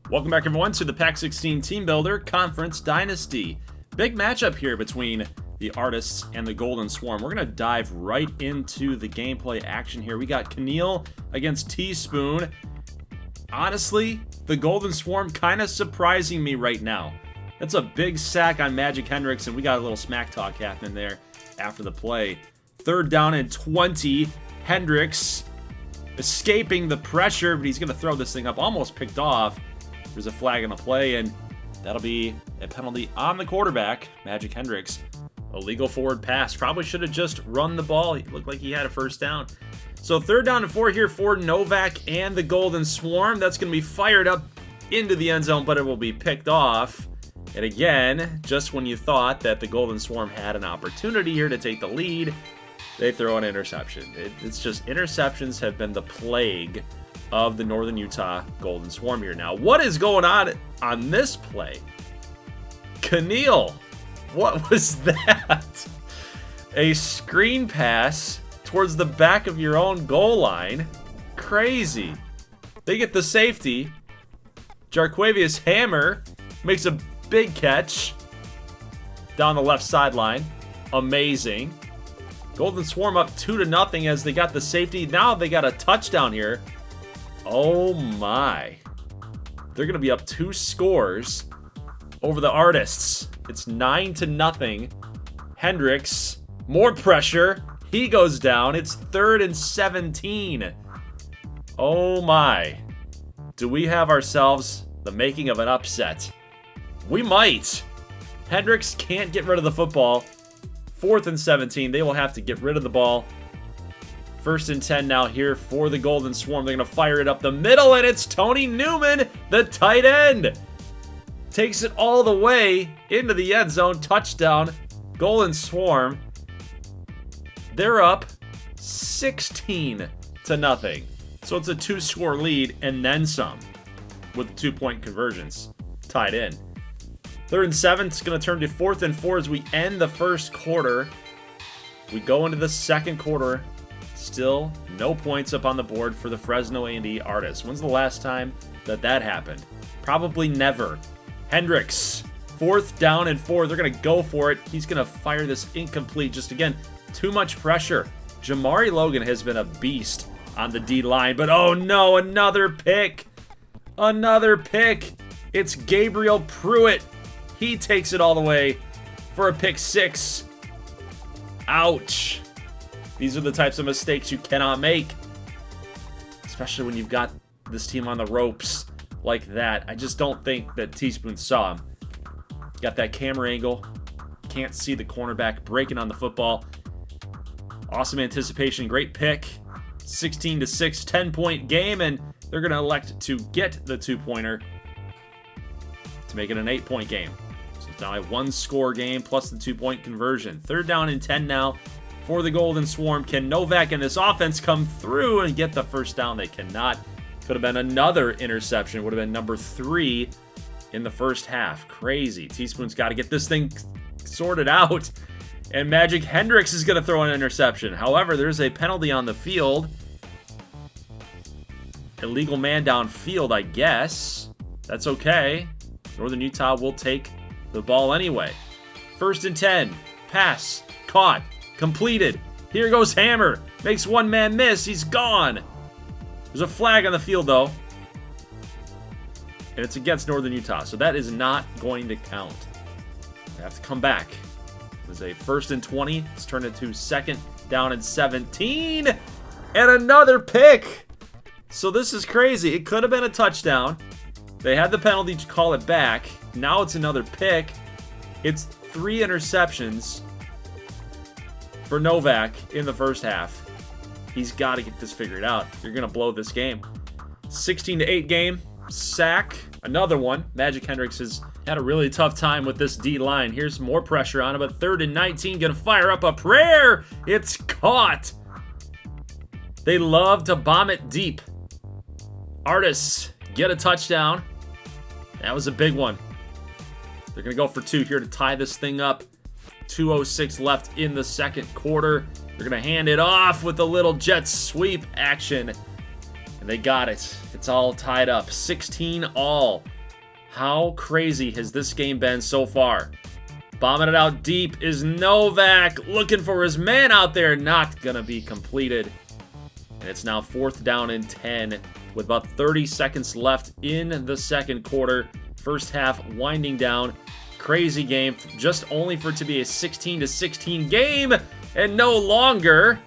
Welcome back, everyone, to the Pack 16 Team Builder Conference Dynasty. Big matchup here between the Artists and the Golden Swarm. We're going to dive right into the gameplay action here. We got Keneal against Teaspoon. Honestly, the Golden Swarm kind of surprising me right now. That's a big sack on Magic Hendricks, and we got a little smack talk happening there after the play. 3rd down and 20. Hendricks escaping the pressure, but he's going to throw this thing up. Almost picked off. There's a flag on the play, and that'll be a penalty on the quarterback, Magic Hendricks. Illegal forward pass. Probably should have just run the ball. He looked like he had a 1st down. So 3rd down and 4 here for Novak and the Golden Swarm. That's going to be fired up into the end zone, but it will be picked off. And again, just when you thought that the Golden Swarm had an opportunity here to take the lead, they throw an interception. It's just interceptions have been the plague of the Northern Utah Golden Swarm here. Now, what is going on this play? Keneal, what was that? A screen pass towards the back of your own goal line. Crazy. They get the safety. Jarquavius Hammer makes a big catch down the left sideline. Amazing. Golden Swarm up 2-0 as they got the safety. Now they got a touchdown here. Oh my. They're going to be up 2 scores over the Artists. It's 9-0. Hendricks, more pressure. He goes down. It's 3rd and 17. Oh my. Do we have ourselves the making of an upset? We might. Hendricks can't get rid of the football. 4th and 17. They will have to get rid of the ball. 1st and 10 now here for the Golden Swarm. They're going to fire it up the middle, and it's Tony Newman, the tight end. Takes it all the way into the end zone. Touchdown. Golden Swarm. They're up 16-0. So it's a 2-score lead and then some with 2-point conversions tied in. 3rd and 7. It's going to turn to 4th and 4 as we end the first quarter. We go into the second quarter. Still no points up on the board for the Fresno A&D Artists. When's the last time that happened? Probably never. Hendricks, 4th down and 4. They're going to go for it. He's going to fire this incomplete. Just again, too much pressure. Jamari Logan has been a beast on the D line, but oh no, another pick. Another pick. It's Gabriel Pruitt. He takes it all the way for a pick 6. Ouch. These are the types of mistakes you cannot make, especially when you've got this team on the ropes like that. I just don't think that Teaspoon saw him. Got that camera angle. Can't see the cornerback breaking on the football. Awesome anticipation. Great pick. 16-6, 10-point game, and they're going to elect to get the 2-pointer to make it an 8-point game. So it's now a 1-score game plus the 2-point conversion. 3rd down and 10 now for the Golden Swarm. Can Novak and this offense come through and get the 1st down? They cannot. Could have been another interception. Would have been number 3 in the first half. Crazy. Teaspoon's got to get this thing sorted out. And Magic Hendricks is going to throw an interception. However, there's a penalty on the field. Illegal man downfield, I guess. That's okay. Northern Utah will take the ball anyway. 1st and 10. Pass. Caught. Completed. Here goes Hammer. Makes one man miss. He's gone. There's a flag on the field, though. And it's against Northern Utah, so that is not going to count. They have to come back. It was a 1st and 20. It's turned into 2nd down and 17. And another pick. So this is crazy. It could have been a touchdown. They had the penalty to call it back. Now it's another pick. It's 3 interceptions for Novak in the first half. He's got to get this figured out. You're going to blow this game. 16-8 game. Sack. Another one. Magic Hendricks has had a really tough time with this D-line. Here's more pressure on him, but 3rd and 19. Going to fire up a prayer. It's caught. They love to bomb it deep. Artists get a touchdown. That was a big one. They're going to go for 2 here to tie this thing up. 2:06 left in the second quarter. They're going to hand it off with a little jet sweep action. And they got it. It's all tied up. 16 all. How crazy has this game been so far? Bombing it out deep is Novak, looking for his man out there, not gonna be completed. And it's now 4th down and 10 with about 30 seconds left in the second quarter. First half winding down. Crazy game, just only for it to be a 16-16 game and no longer.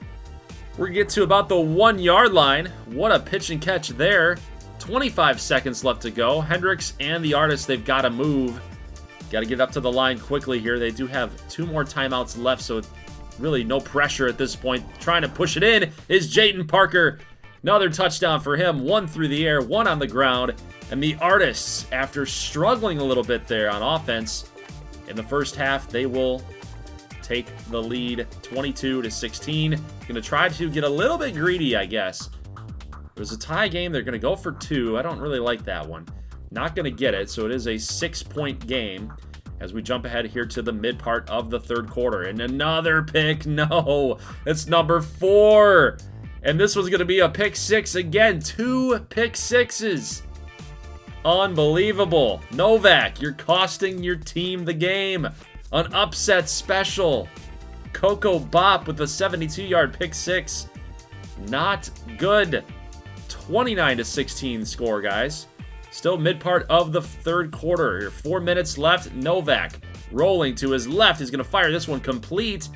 We're gonna get to about the 1-yard line. What a pitch and catch there. 25 seconds left to go. Hendricks and the Artists, they've got to move. Got to get up to the line quickly here. They do have 2 more timeouts left, so really no pressure at this point. Trying to push it in is Jaden Parker. Another touchdown for him. 1 through the air, 1 on the ground. And the Artists, after struggling a little bit there on offense, in the first half, they will take the lead 22-16. Going to try to get a little bit greedy, I guess. It was a tie game. They're going to go for 2. I don't really like that one. Not going to get it, so it is a 6-point game as we jump ahead here to the mid part of the third quarter. And another pick. No, it's number 4. And this was going to be a pick 6 again. 2 pick 6s. Unbelievable. Novak, you're costing your team the game. An upset special. Coco Bop with a 72-yard pick 6. Not good. 29-16 score, guys. Still mid part of the third quarter. Here, 4 minutes left. Novak rolling to his left. He's going to fire this one complete.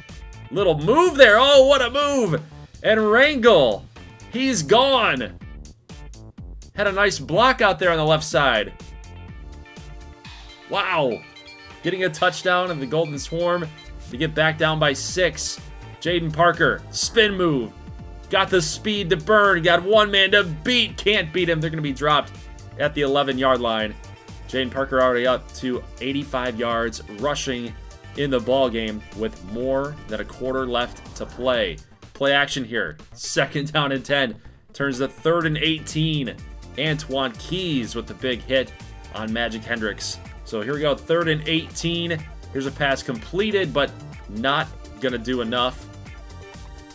Little move there. Oh, what a move. And Rangel, he's gone. Had a nice block out there on the left side. Wow. Getting a touchdown in the Golden Swarm to get back down by 6. Jaden Parker, spin move. Got the speed to burn. Got one man to beat. Can't beat him. They're going to be dropped at the 11-yard line. Jaden Parker already up to 85 yards rushing in the ball game with more than a quarter left to play. Play action here. 2nd down and 10. Turns to 3rd and 18. Antoine Keys with the big hit on Magic Hendricks. So here we go. 3rd and 18. Here's a pass completed, but not going to do enough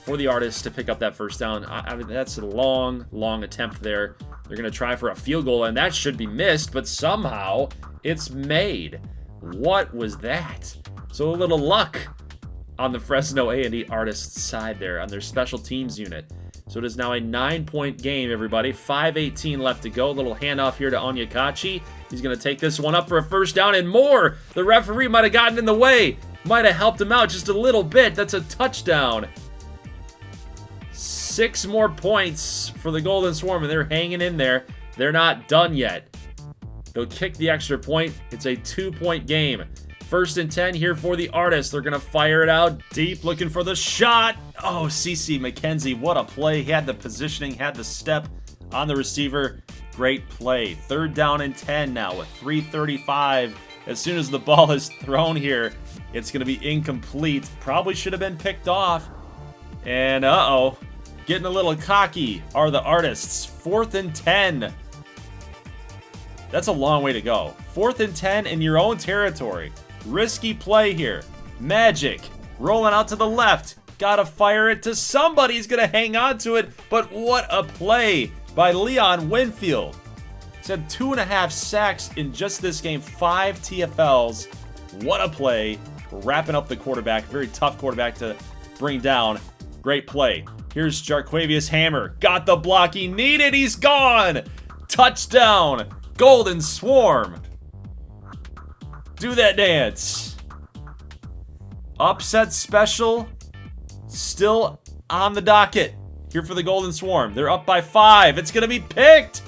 for the Artists to pick up that first down. I mean, that's a long attempt there. They're going to try for a field goal, and that should be missed, but somehow it's made. What was that? So a little luck on the Fresno A&E Artists side there on their special teams unit. So it is now a 9-point game, everybody. 5:18 left to go. A little handoff here to Onyekachi. He's going to take this one up for a first down and more. The referee might have gotten in the way. Might have helped him out just a little bit. That's a touchdown. 6 more points for the Golden Swarm, and they're hanging in there. They're not done yet. They'll kick the extra point. It's a 2-point game. 1st and 10 here for the Artists. They're going to fire it out deep, looking for the shot. Oh, CeCe McKenzie, what a play. He had the positioning, had the step on the receiver. Great play. 3rd down and 10 now with 3:35. As soon as the ball is thrown here, it's going to be incomplete. Probably should have been picked off. And uh-oh. Getting a little cocky are the Artists. 4th and 10. That's a long way to go. 4th and 10 in your own territory. Risky play here. Magic rolling out to the left. Gotta fire it to somebody. He's gonna hang on to it. But what a play by Leon Winfield. He's had 2.5 sacks in just this game. 5 TFLs. What a play. Wrapping up the quarterback. Very tough quarterback to bring down. Great play. Here's Jarquavius Hammer. Got the block he needed. He's gone. Touchdown. Golden Swarm. Do that dance. Upset special. Still on the docket. Here for the Golden Swarm. They're up by 5. It's going to be picked.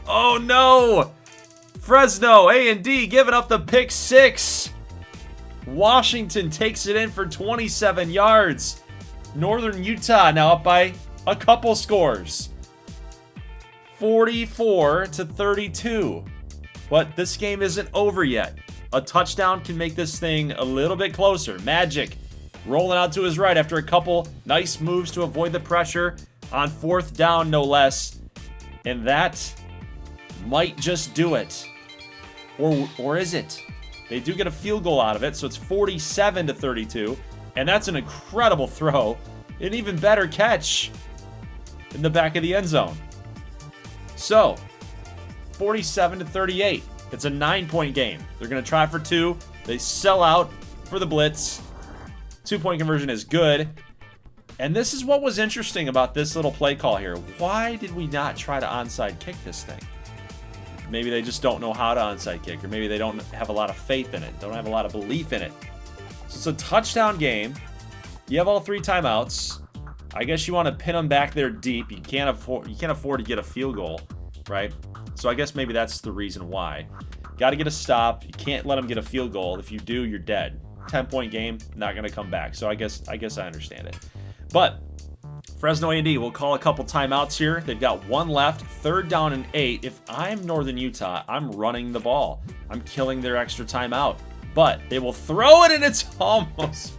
Oh no. Fresno A&D giving up the pick 6. Washington takes it in for 27 yards. Northern Utah now up by a couple scores. 44-32. But this game isn't over yet. A touchdown can make this thing a little bit closer. Magic rolling out to his right after a couple nice moves to avoid the pressure on 4th down, no less. And that might just do it. Or is it? They do get a field goal out of it, so it's 47-32. And that's an incredible throw. An even better catch in the back of the end zone. So, 47-38. It's a 9-point game. They're going to try for 2. They sell out for the blitz. 2-point conversion is good. And this is what was interesting about this little play call here. Why did we not try to onside kick this thing? Maybe they just don't know how to onside kick, or maybe they don't have a lot of faith in it, don't have a lot of belief in it. So it's a touchdown game. You have all 3 timeouts. I guess you want to pin them back there deep. You can't afford to get a field goal, right? So I guess maybe that's the reason why. Got to get a stop. You can't let them get a field goal. If you do, you're dead. 10-point game, not going to come back. So I guess I understand it. But Fresno A&D will call a couple timeouts here. They've got 1 left, 3rd down and 8. If I'm Northern Utah, I'm running the ball. I'm killing their extra timeout. But they will throw it, and it's almost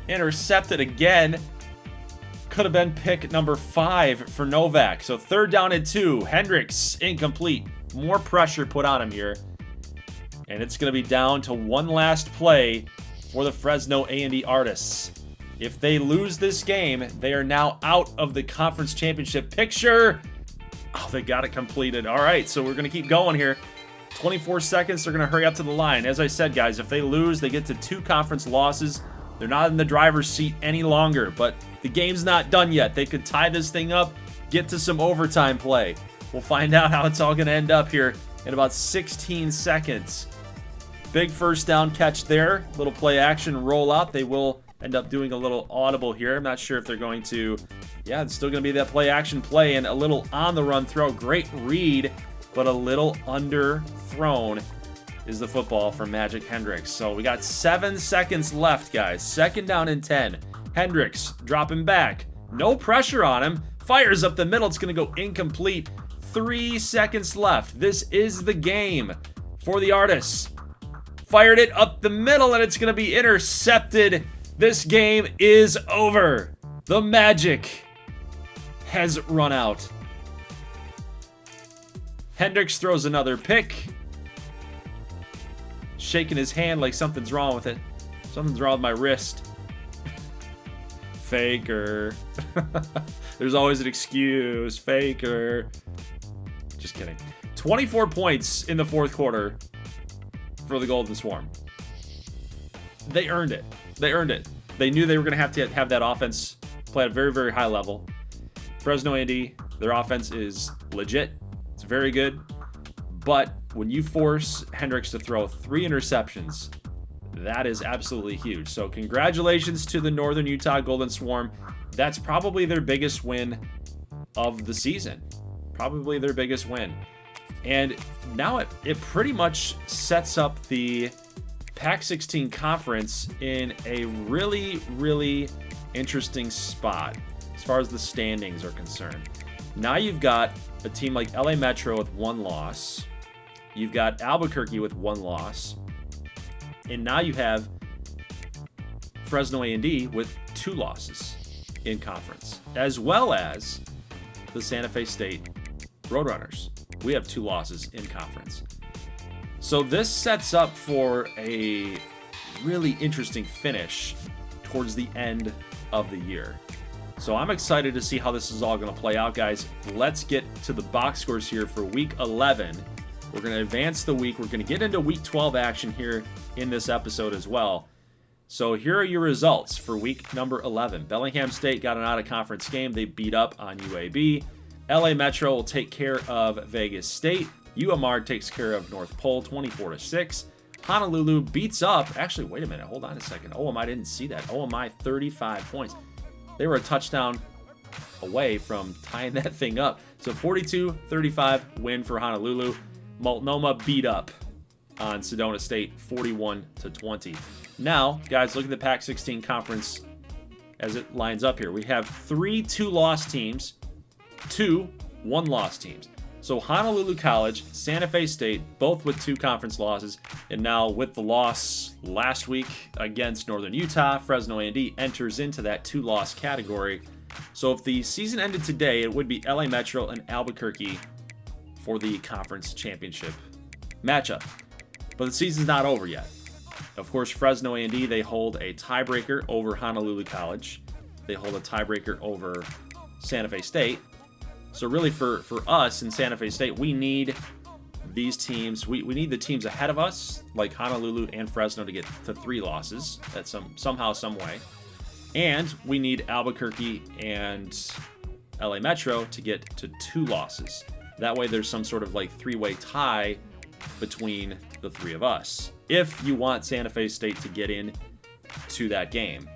intercepted again. Could have been pick number 5 for Novak. So 3rd down and 2. Hendricks, incomplete. More pressure put on him here. And it's going to be down to one last play for the Fresno A&D Artists. If they lose this game, they are now out of the conference championship picture. Oh, they got it completed. All right, so we're going to keep going here. 24 seconds, they're going to hurry up to the line. As I said, guys, if they lose, they get to 2 conference losses. They're not in the driver's seat any longer, but the game's not done yet. They could tie this thing up, get to some overtime play. We'll find out how it's all going to end up here in about 16 seconds. Big first down catch there. Little play action rollout. They will end up doing a little audible here. I'm not sure if they're going to... Yeah, it's still going to be that play action play and a little on-the-run throw. Great read, but a little underthrown is the football from Magic Hendricks. So we got 7 seconds left, guys. 2nd down and 10. Hendricks dropping back. No pressure on him. Fires up the middle. It's going to go incomplete. 3 seconds left. This is the game for the Artists. Fired it up the middle, and it's going to be intercepted. This game is over. The magic has run out. Hendricks throws another pick. Shaking his hand like something's wrong with it. Something's wrong with my wrist. Faker. There's always an excuse. Faker. Just kidding. 24 points in the 4th quarter for the Golden Swarm. They earned it. They earned it. They knew they were going to have that offense play at a very, very high level. Fresno A&D, their offense is legit. It's very good. But when you force Hendricks to throw 3 interceptions, that is absolutely huge. So congratulations to the Northern Utah Golden Swarm. That's probably their biggest win of the season. Probably their biggest win. And now it pretty much sets up the Pac-16 conference in a really, really interesting spot as far as the standings are concerned. Now you've got a team like LA Metro with 1 loss. You've got Albuquerque with 1 loss. And now you have Fresno A&D with 2 losses in conference, as well as the Santa Fe State Roadrunners. We have 2 losses in conference. So this sets up for a really interesting finish towards the end of the year. So I'm excited to see how this is all going to play out, guys. Let's get to the box scores here for Week 11. We're going to advance the week. We're going to get into Week 12 action here in this episode as well. So here are your results for week number 11. Bellingham State got an out-of-conference game. They beat up on UAB. LA Metro will take care of Vegas State. UMR takes care of North Pole 24-6. Honolulu beats up. Actually, wait a minute. Hold on a second. OMI didn't see that. OMI 35 points. They were a touchdown away from tying that thing up. So 42-35 win for Honolulu. Multnomah beat up on Sedona State 41-20. Now, guys, look at the Pac-16 conference as it lines up here. We have 3 2-loss teams, 2 1-loss teams. So Honolulu College, Santa Fe State, both with 2 conference losses, and now with the loss last week against Northern Utah, Fresno A&D enters into that 2-loss category. So if the season ended today, it would be LA Metro and Albuquerque for the conference championship matchup. But the season's not over yet. Of course, Fresno A&D, they hold a tiebreaker over Honolulu College. They hold a tiebreaker over Santa Fe State. So really for us in Santa Fe State, we need these teams, we need the teams ahead of us, like Honolulu and Fresno, to get to 3 losses. That's somehow, some way. And we need Albuquerque and LA Metro to get to 2 losses. That way there's some sort of like 3-way tie between the 3 of us. If you want Santa Fe State to get in to that game,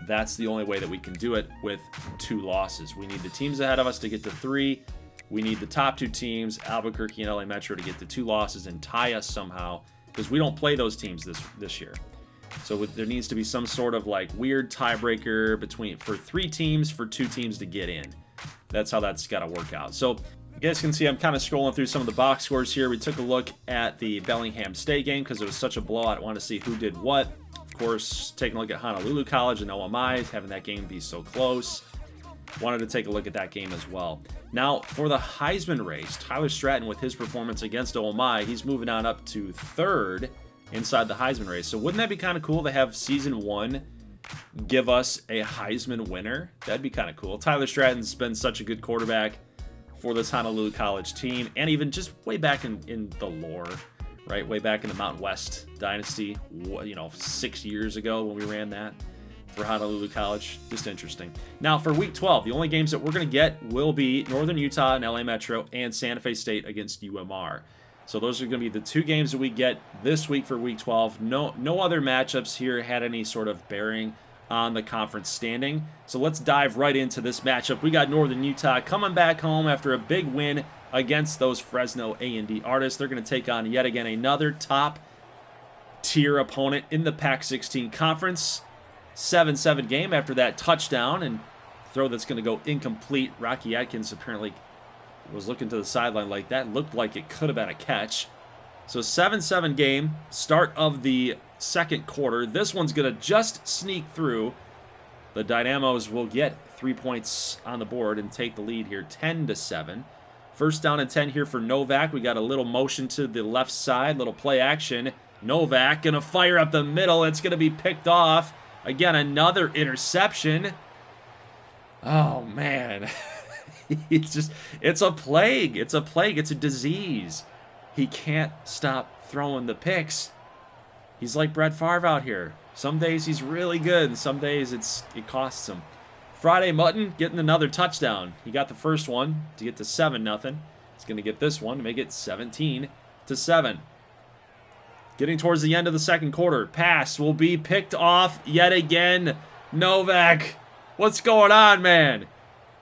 that's the only way that we can do it with 2 losses. We need the teams ahead of us to get to 3. We need the top 2 teams, Albuquerque and LA Metro, to get to 2 losses and tie us somehow, because we don't play those teams this year. So there needs to be some sort of like weird tiebreaker for 3 teams, for 2 teams to get in. That's how that's got to work out. So you guys can see I'm kind of scrolling through some of the box scores here. We took a look at the Bellingham State game because it was such a blowout. I want to see who did what. Of course, taking a look at Honolulu College and OMI, having that game be so close. Wanted to take a look at that game as well. Now, for the Heisman race, Tyler Stratton, with his performance against OMI, he's moving on up to 3rd inside the Heisman race. So wouldn't that be kind of cool to have Season 1 give us a Heisman winner? That'd be kind of cool. Tyler Stratton's been such a good quarterback for this Honolulu College team, and even just way back in the lore, right? Way back in the Mountain West Dynasty, 6 years ago when we ran that for Honolulu College. Just interesting. Now, for Week 12, the only games that we're going to get will be Northern Utah and LA Metro and Santa Fe State against UMR. So those are going to be the 2 games that we get this week for Week 12. No other matchups here had any sort of bearing on the conference standing. So let's dive right into this matchup. We got Northern Utah coming back home after a big win against those Fresno A&D Artists. They're going to take on yet again another top-tier opponent in the Pac-16 Conference. 7-7 game after that touchdown and throw that's going to go incomplete. Rocky Atkins apparently was looking to the sideline like that. Looked like it could have been a catch. So 7-7 game, start of the second quarter. This one's going to just sneak through. The Dynamos will get 3 points on the board and take the lead here, 10-7. First down and 10 here for Novak. We got a little motion to the left side, little play action. Novak going to fire up the middle. It's going to be picked off. Again, another interception. Oh, man. It's a plague. It's a plague. It's a disease. He can't stop throwing the picks. He's like Brett Favre out here. Some days he's really good, and some days it costs him. Friday Mutton getting another touchdown. He got the first one to get to 7-0. He's going to get this one to make it 17-7. Getting towards the end of the second quarter. Pass will be picked off yet again. Novak, what's going on, man?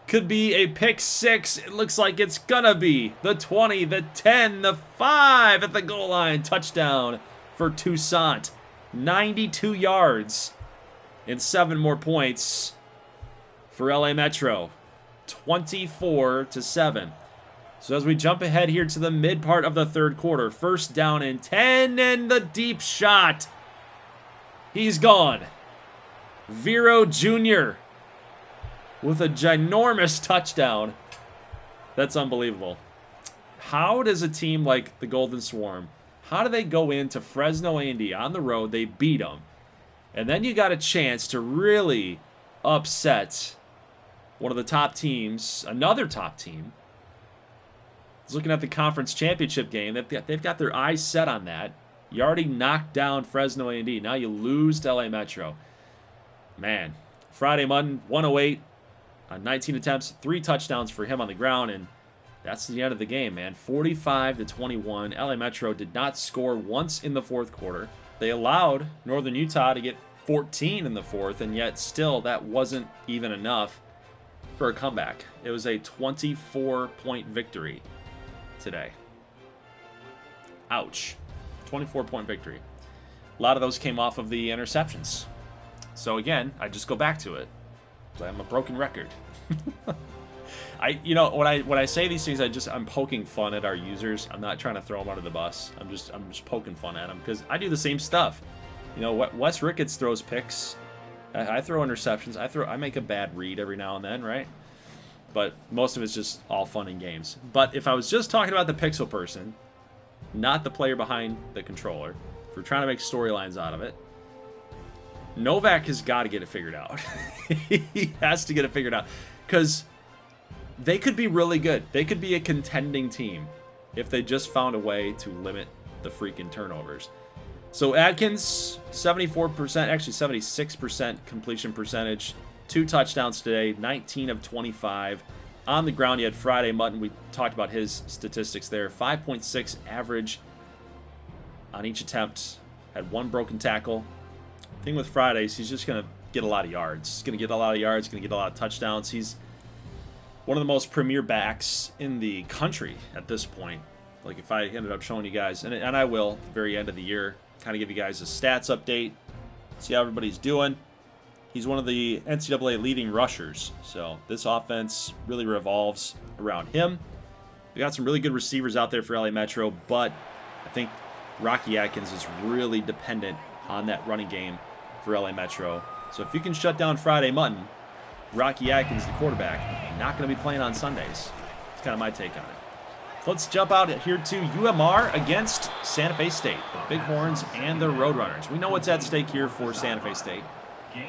Could be a pick 6. It looks like it's gonna be. The 20, the 10, the 5 at the goal line. Touchdown for Toussaint. 92 yards and 7 more points for LA Metro. 24-7. So as we jump ahead here to the mid part of the third quarter, first down and 10, and the deep shot. He's gone. Vero Jr. with a ginormous touchdown. That's unbelievable. How does a team like the Golden Swarm, how do they go into Fresno A&D on the road, they beat them, and then you got a chance to really upset one of the top teams, another top team. Looking at the conference championship game, they've got their eyes set on that. You already knocked down Fresno A&D. Now you lose to LA Metro. Man, Friday Mutton, 108 on 19 attempts, 3 touchdowns for him on the ground, and that's the end of the game, man. 45-21. LA Metro did not score once in the fourth quarter. They allowed Northern Utah to get 14 in the fourth, and yet still that wasn't even enough for a comeback. It was a 24-point victory today. Ouch. 24-point victory. A lot of those came off of the interceptions. So again, I just go back to it. I'm a broken record. When I say these things, I'm poking fun at our users. I'm not trying to throw them under the bus. I'm just poking fun at them because I do the same stuff. Wes Ricketts throws picks. I throw interceptions. I make a bad read every now and then, right? But most of it's just all fun and games. But if I was just talking about the pixel person, not the player behind the controller, if we're trying to make storylines out of it, Novak has got to get it figured out. He has to get it figured out. Because they could be really good. They could be a contending team. if they just found a way to limit the freaking turnovers. So Adkins, 74%, actually 76% completion percentage. 2 touchdowns today, 19 of 25. On the ground, you had Friday Mutton. We talked about his statistics there. 5.6 average on each attempt. Had 1 broken tackle. Thing with Fridays, he's just going to get a lot of yards. He's going to get a lot of yards, going to get a lot of touchdowns. He's one of the most premier backs in the country at this point. Like if I ended up showing you guys, and I will at the very end of the year, kind of give you guys a stats update, see how everybody's doing. He's one of the NCAA leading rushers, so this offense really revolves around him. We got some really good receivers out there for LA Metro, but I think Rocky Atkins is really dependent on that running game for LA Metro. So if you can shut down Friday Mutton, Rocky Atkins, the quarterback, not going to be playing on Sundays. That's kind of my take on it. So let's jump out here to UMR against Santa Fe State, the Bighorns and the Roadrunners. We know what's at stake here for Santa Fe State.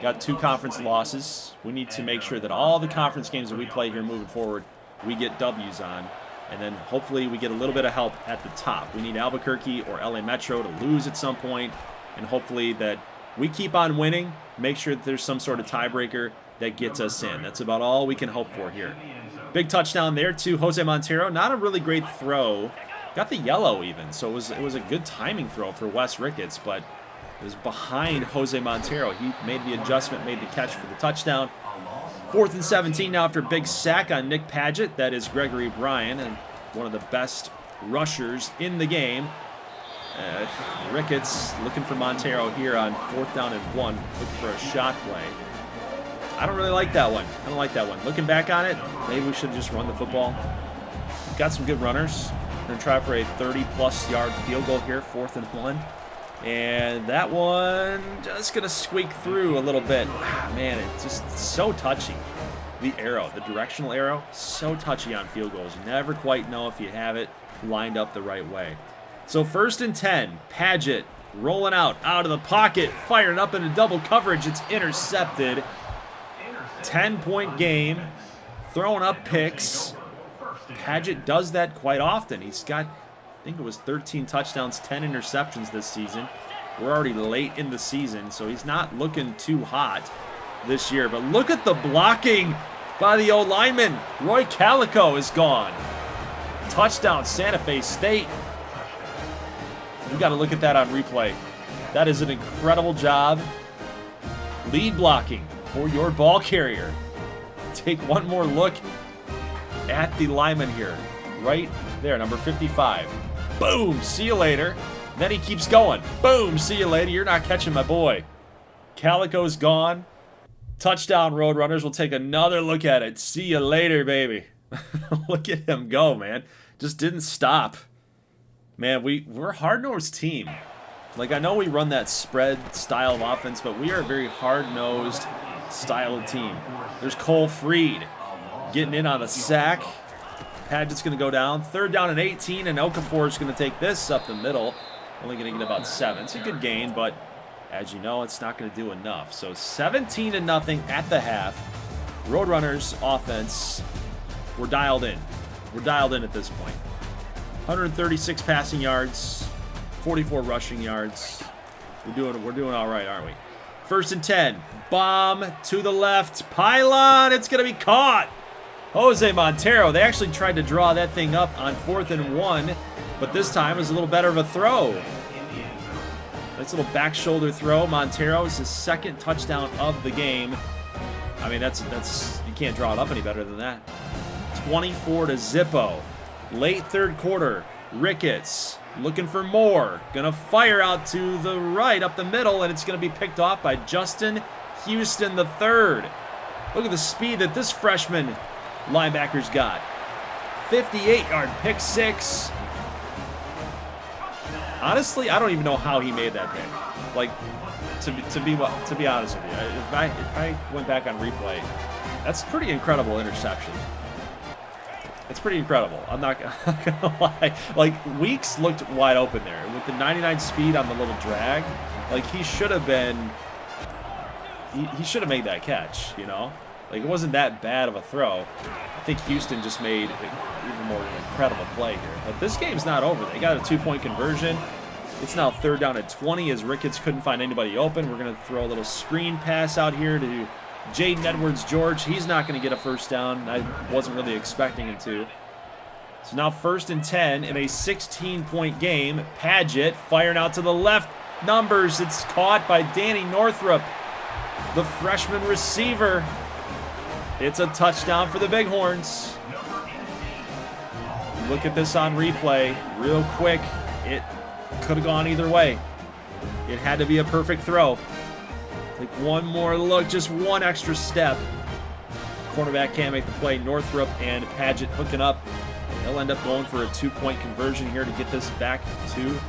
Got 2 conference losses. We need to make sure that all the conference games that we play here moving forward, we get W's on. And then hopefully we get a little bit of help at the top. We need Albuquerque or LA Metro to lose at some point, and hopefully that we keep on winning, make sure that there's some sort of tiebreaker that gets us in. That's about all we can hope for here. Big touchdown there to Jose Montero. Not a really great throw. Got the yellow even, so it was a good timing throw for Wes Ricketts, but it was behind Jose Montero. He made the adjustment, made the catch for the touchdown. 4th and 17 now after a big sack on Nick Padgett. That is Gregory Bryan, and one of the best rushers in the game. Ricketts looking for Montero here on 4th down and 1, looking for a shot play. I don't really like that one. I don't like that one. Looking back on it, maybe we should have just run the football. We've got some good runners. We're going to try for a 30-plus yard field goal here, 4th and 1. And that one just going to squeak through a little bit. Man, it's just so touchy. The arrow, the directional arrow, so touchy on field goals. You never quite know if you have it lined up the right way. So 1st and 10, Padgett rolling out of the pocket, firing up into double coverage. It's intercepted. 10-point game, throwing up picks. Padgett does that quite often. He's got, I think it was 13 touchdowns, 10 interceptions this season. We're already late in the season, so he's not looking too hot this year. But look at the blocking by the O-lineman. Roy Calico is gone. Touchdown, Santa Fe State. We got to look at that on replay. That is an incredible job. Lead blocking for your ball carrier. Take one more look at the lineman here. Right there, number 55. Boom, see you later. Then he keeps going. Boom, see you later. You're not catching my boy. Calico's gone. Touchdown, Roadrunners. We'll take another look at it. See you later, baby. Look at him go, man. Just didn't stop. Man, we're a hard-nosed team. Like, I know we run that spread style of offense, but we are a very hard-nosed style of team. There's Cole Freed getting in on a sack. Padgett's going to go down. 3rd down and 18, and Okafor is going to take this up the middle. Only going to get about 7. It's a good gain, but as you know, it's not going to do enough. So 17-0 at the half. Roadrunners offense, we're dialed in. We're dialed in at this point. 136 passing yards, 44 rushing yards. We're doing all right, aren't we? 1st and 10. Bomb to the left. Pylon. It's going to be caught. Jose Montero. They actually tried to draw that thing up on 4th and 1, but this time it was a little better of a throw. Nice little back shoulder throw. Montero is his 2nd touchdown of the game. I mean, that's you can't draw it up any better than that. 24-0. Late 3rd quarter. Ricketts looking for more. Gonna fire out to the right up the middle, and it's gonna be picked off by Justin Houston III. Look at the speed that this freshman linebacker's got. 58-yard pick 6. Honestly, I don't even know how he made that pick. Like, to be honest with you, if I went back on replay, that's a pretty incredible interception. It's pretty incredible. I'm not gonna lie. Like, Weeks looked wide open there with the 99 speed on the little drag. Like, he should have been. He should have made that catch. You know, Like, it wasn't that bad of a throw. I think Houston just made even more incredible play here. But this game's not over. They got a 2-point conversion. It's now 3rd down and 20 as Ricketts couldn't find anybody open. We're going to throw a little screen pass out here to Jaden Edwards-George. He's not going to get a first down. I wasn't really expecting him to. So now 1st and 10 in a 16-point game. Padgett firing out to the left. Numbers. It's caught by Danny Northrup, the freshman receiver. It's a touchdown for the Bighorns. Look at this on replay real quick. It could have gone either way. It had to be a perfect throw. Take one more look, just one extra step. Cornerback can't make the play. Northrup and Padgett hooking up. They'll end up going for a 2-point conversion here to get this back to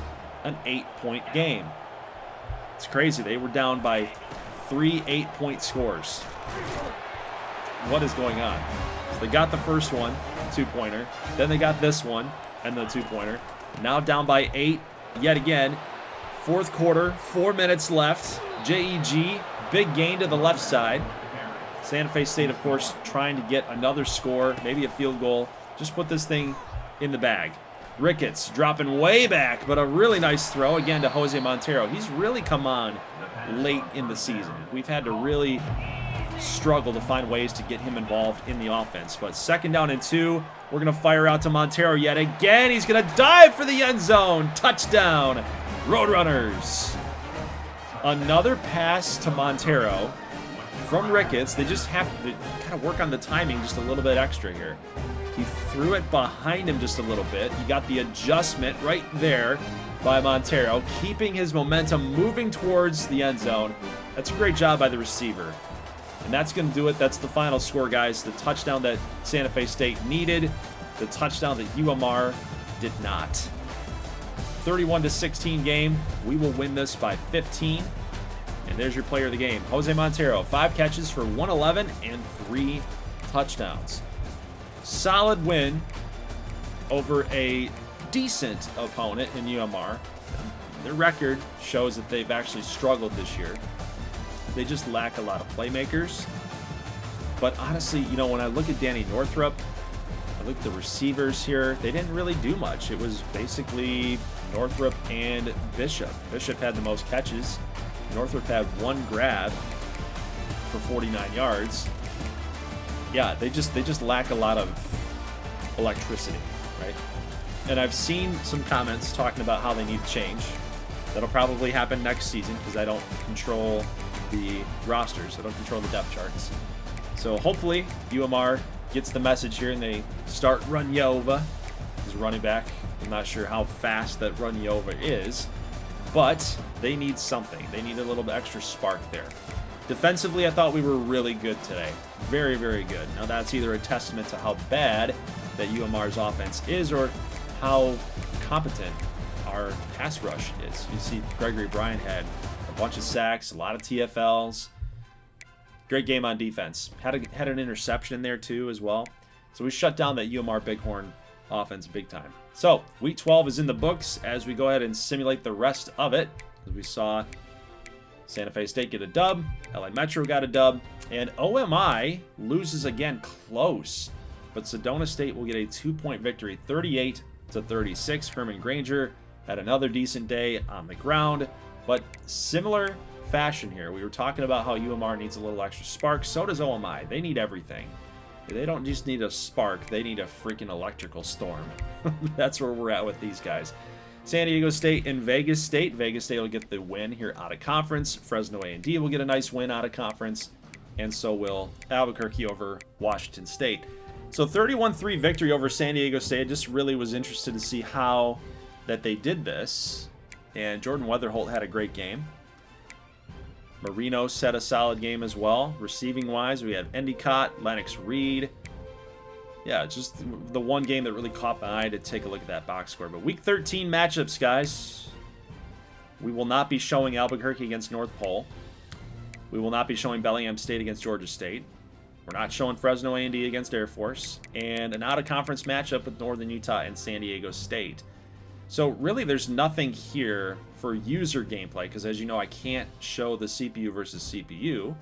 an 8-point game. It's crazy. They were down by 3 8-point scores. What is going on? So they got the first one, 2-pointer. Then they got this one and the 2-pointer. Now down by 8 yet again. 4th quarter, 4 minutes left. JEG, big gain to the left side. Santa Fe State, of course, trying to get another score, maybe a field goal. Just put this thing in the bag. Ricketts dropping way back, but a really nice throw again to Jose Montero. He's really come on late in the season. We've had to really struggle to find ways to get him involved in the offense. But 2nd down and 2, we're going to fire out to Montero yet again. He's going to dive for the end zone. Touchdown, Roadrunners. Another pass to Montero from Ricketts. They just have to kind of work on the timing just a little bit extra here. He threw it behind him just a little bit. He got the adjustment right there by Montero, keeping his momentum moving towards the end zone. That's a great job by the receiver. And that's going to do it. That's the final score, guys. The touchdown that Santa Fe State needed, the touchdown that UMR did not. 31-16 game. We will win this by 15. And there's your player of the game, Jose Montero. 5 catches for 111 and 3 touchdowns. Solid win over a decent opponent in UMR. Their record shows that they've actually struggled this year. They just lack a lot of playmakers. But honestly, you know, when I look at Danny Northrup, I look at the receivers here, they didn't really do much. It was basically Northrup and Bishop. Bishop had the most catches. Northrup had 1 grab for 49 yards. Yeah, they just lack a lot of electricity, right? And I've seen some comments talking about how they need change. That'll probably happen next season because I don't control the rosters. I don't control the depth charts. So hopefully UMR gets the message here and they start Runyova as running back. I'm not sure how fast that Runyova is, but they need something. They need a little bit extra spark there. Defensively, I thought we were really good today. Very, very good. Now, that's either a testament to how bad that UMR's offense is or how competent our pass rush is. You see Gregory Bryant had a bunch of sacks, a lot of TFLs. Great game on defense. Had an interception in there, too, as well. So we shut down that UMR Bighorn offense big time. So, Week 12 is in the books as we go ahead and simulate the rest of it. As we saw Santa Fe State get a dub, LA Metro got a dub, and OMI loses again close. But Sedona State will get a 2-point victory, 38-36. Herman Granger had another decent day on the ground, but similar fashion here. We were talking about how UMR needs a little extra spark. So does OMI. They need everything. They don't just need a spark. They need a freaking electrical storm. That's where we're at with these guys. San Diego State and Vegas State. Vegas State will get the win here out of conference. Fresno A&D will get a nice win out of conference. And so will Albuquerque over Washington State. So 31-3 victory over San Diego State. I just really was interested to see how that they did this. And Jordan Weatherholt had a great game. Marino set a solid game as well. Receiving-wise, we had Endicott, Lennox Reed. Yeah, just the one game that really caught my eye to take a look at that box score. But Week 13 matchups, guys. We will not be showing Albuquerque against North Pole. We will not be showing Bellingham State against Georgia State. We're not showing Fresno A&D against Air Force. And an out-of-conference matchup with Northern Utah and San Diego State. So really, there's nothing here for user gameplay, because as you know, I can't show the CPU versus CPU.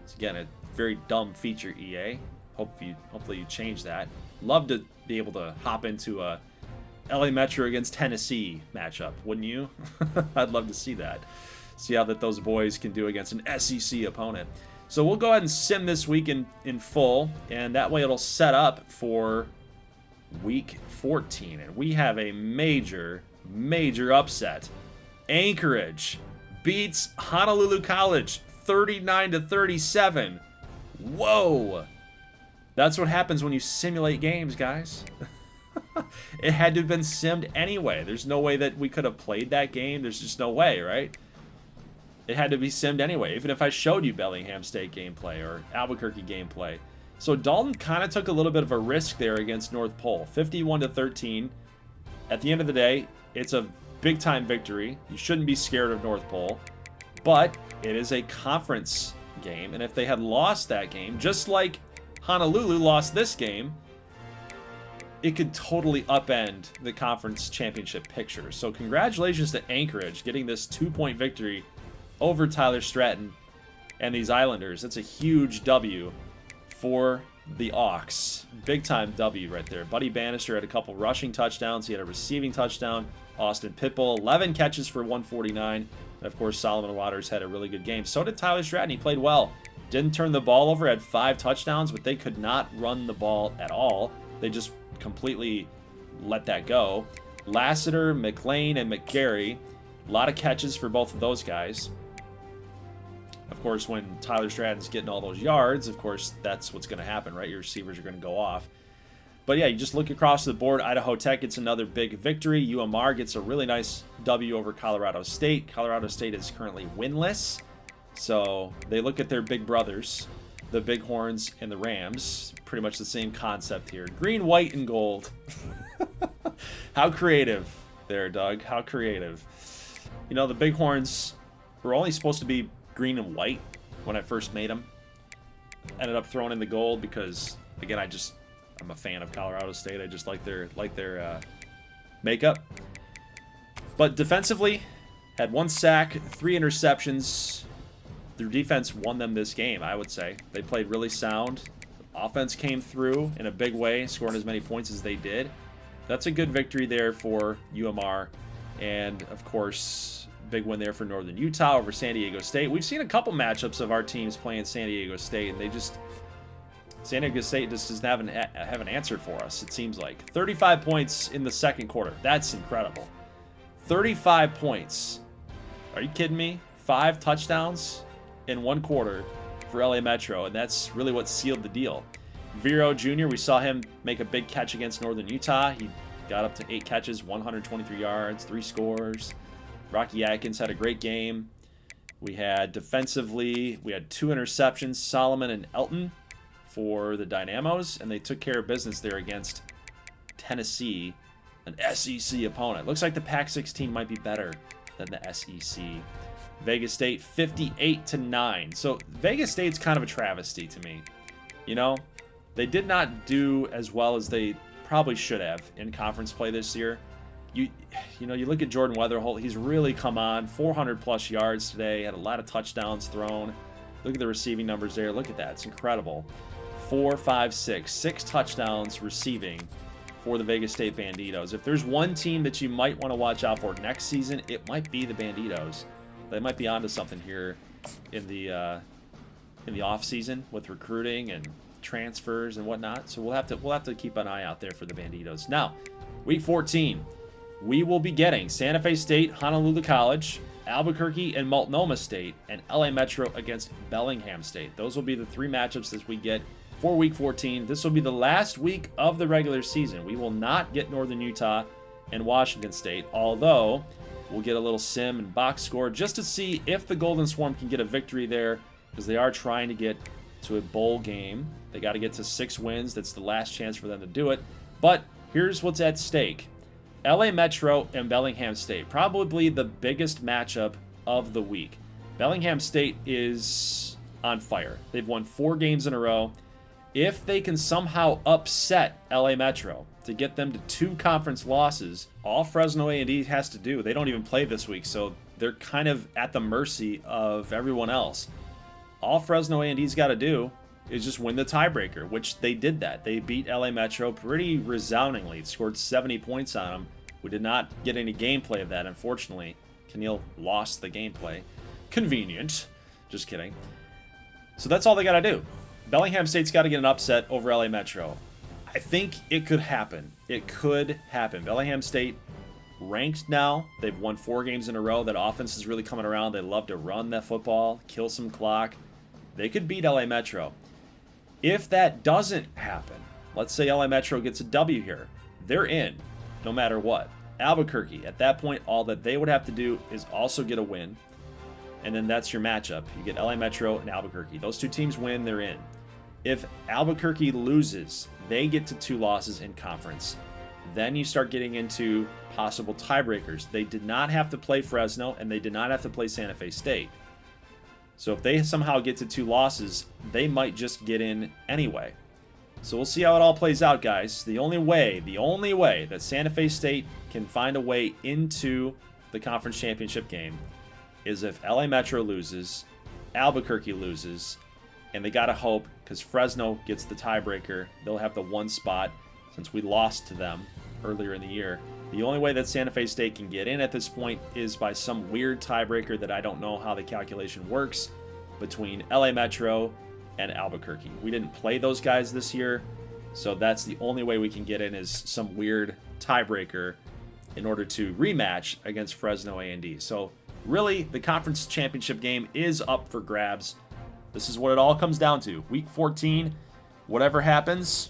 So again, Very dumb feature, EA. Hopefully you change that. Love to be able to hop into a LA Metro against Tennessee matchup, wouldn't you? I'd love to see that. See how those boys can do against an SEC opponent. So we'll go ahead and sim this week in full, and that way it'll set up for week 14. And we have a major upset. Anchorage beats Honolulu College 39-37. Whoa! That's what happens when you simulate games, guys. It had to have been simmed anyway. There's no way that we could have played that game. There's just no way, right? It had to be simmed anyway, even if I showed you Bellingham State gameplay or Albuquerque gameplay. So Dalton kind of took a little bit of a risk there against North Pole. 51-13. At the end of the day, it's a big-time victory. You shouldn't be scared of North Pole. But it is a conference game, and if they had lost that game, just like Honolulu lost this game, it could totally upend the conference championship picture. So congratulations to Anchorage getting this 2-point victory over Tyler Stratton and these Islanders. That's a huge W for the Auks. Big time W right there. Buddy Bannister had a couple rushing touchdowns. He had a receiving touchdown. Austin Pitbull, 11 catches for 149. And of course, Solomon Waters had a really good game. So did Tyler Stratton. He played well. Didn't turn the ball over, had 5 touchdowns, but they could not run the ball at all. They just completely let that go. Lassiter, McLean, and McGarry. A lot of catches for both of those guys. Of course, when Tyler Stratton's getting all those yards, of course, that's what's going to happen, right? Your receivers are going to go off. But yeah, you just look across the board. Idaho Tech gets another big victory. UMR gets a really nice W over Colorado State. Colorado State is currently winless. So they look at their big brothers, the Bighorns and the Rams. Pretty much the same concept here. Green, white, and gold. How creative there, Doug. How creative. You know, the Bighorns were only supposed to be green and white when I first made them. Ended up throwing in the gold because, again, I'm a fan of Colorado State. I just like their makeup. But defensively, had 1 sack, 3 interceptions. Their defense won them this game, I would say. They played really sound. Offense came through in a big way, scoring as many points as they did. That's a good victory there for UMR. And, of course, big win there for Northern Utah over San Diego State. We've seen a couple matchups of our teams playing San Diego State, and San Diego State just doesn't have an answer for us, it seems like. 35 points in the second quarter. That's incredible. 35 points. Are you kidding me? 5 touchdowns in 1 quarter for LA Metro, and that's really what sealed the deal. Vero Jr., we saw him make a big catch against Northern Utah. He got up to 8 catches, 123 yards, 3 scores. Rocky Atkins had a great game. We had defensively, we had 2 interceptions, Solomon and Elton for the Dynamos, and they took care of business there against Tennessee, an SEC opponent. Looks like the Pac-16 might be better than the SEC. Vegas State 58-9. So Vegas State's kind of a travesty to me. You know, they did not do as well as they probably should have in conference play this year. You look at Jordan Weatherholt, he's really come on. 400 plus yards today, had a lot of touchdowns thrown. Look at the receiving numbers there. Look at that. It's incredible. 4, 5, 6 touchdowns receiving for the Vegas State Banditos. If there's one team that you might want to watch out for next season, it might be the Banditos. They might be onto something here in the off season with recruiting and transfers and whatnot. So we'll have to keep an eye out there for the Banditos. Now, week 14, we will be getting Santa Fe State, Honolulu College, Albuquerque and Multnomah State, and LA Metro against Bellingham State. Those will be the 3 matchups that we get for week 14. This will be the last week of the regular season. We will not get Northern Utah and Washington State, although we'll get a little sim and box score just to see if the Golden Swarm can get a victory there, because they are trying to get to a bowl game. They got to get to 6 wins. That's the last chance for them to do it. But here's what's at stake. LA Metro and Bellingham State, probably the biggest matchup of the week. Bellingham State is on fire. They've won 4 games in a row. If they can somehow upset LA Metro to get them to 2 conference losses, all Fresno A&D has to do, they don't even play this week, so they're kind of at the mercy of everyone else. All Fresno A&D's got to do is just win the tiebreaker, which they did that. They beat LA Metro pretty resoundingly. Scored 70 points on them. We did not get any gameplay of that, unfortunately. Keneal lost the gameplay. Convenient. Just kidding. So that's all they got to do. Bellingham State's got to get an upset over LA Metro. I think it could happen. It could happen. Bellingham State ranked now. They've won 4 games in a row. That offense is really coming around. They love to run that football, kill some clock. They could beat LA Metro. If that doesn't happen, let's say LA Metro gets a W here, they're in no matter what. Albuquerque, at that point, all that they would have to do is also get a win, and then that's your matchup. You get LA Metro and Albuquerque. Those 2 teams win, they're in. If Albuquerque loses, they get to 2 losses in conference. Then you start getting into possible tiebreakers. They did not have to play Fresno, and they did not have to play Santa Fe State. So if they somehow get to 2 losses, they might just get in anyway. So we'll see how it all plays out, guys. The only way that Santa Fe State can find a way into the conference championship game is if LA Metro loses, Albuquerque loses, and they gotta hope, because Fresno gets the tiebreaker, they'll have the 1 spot since we lost to them earlier in the year. The only way that Santa Fe State can get in at this point is by some weird tiebreaker that I don't know how the calculation works between LA Metro and Albuquerque. We didn't play those guys this year, so that's the only way we can get in, is some weird tiebreaker in order to rematch against Fresno A&D. So really, the conference championship game is up for grabs. This is what it all comes down to. Week 14, whatever happens,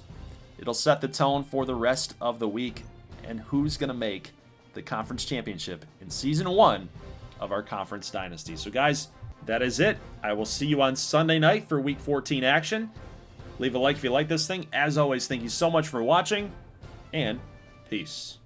it'll set the tone for the rest of the week and who's going to make the conference championship in Season 1 of our Conference Dynasty. So guys, that is it. I will see you on Sunday night for Week 14 action. Leave a like if you like this thing. As always, thank you so much for watching, and peace.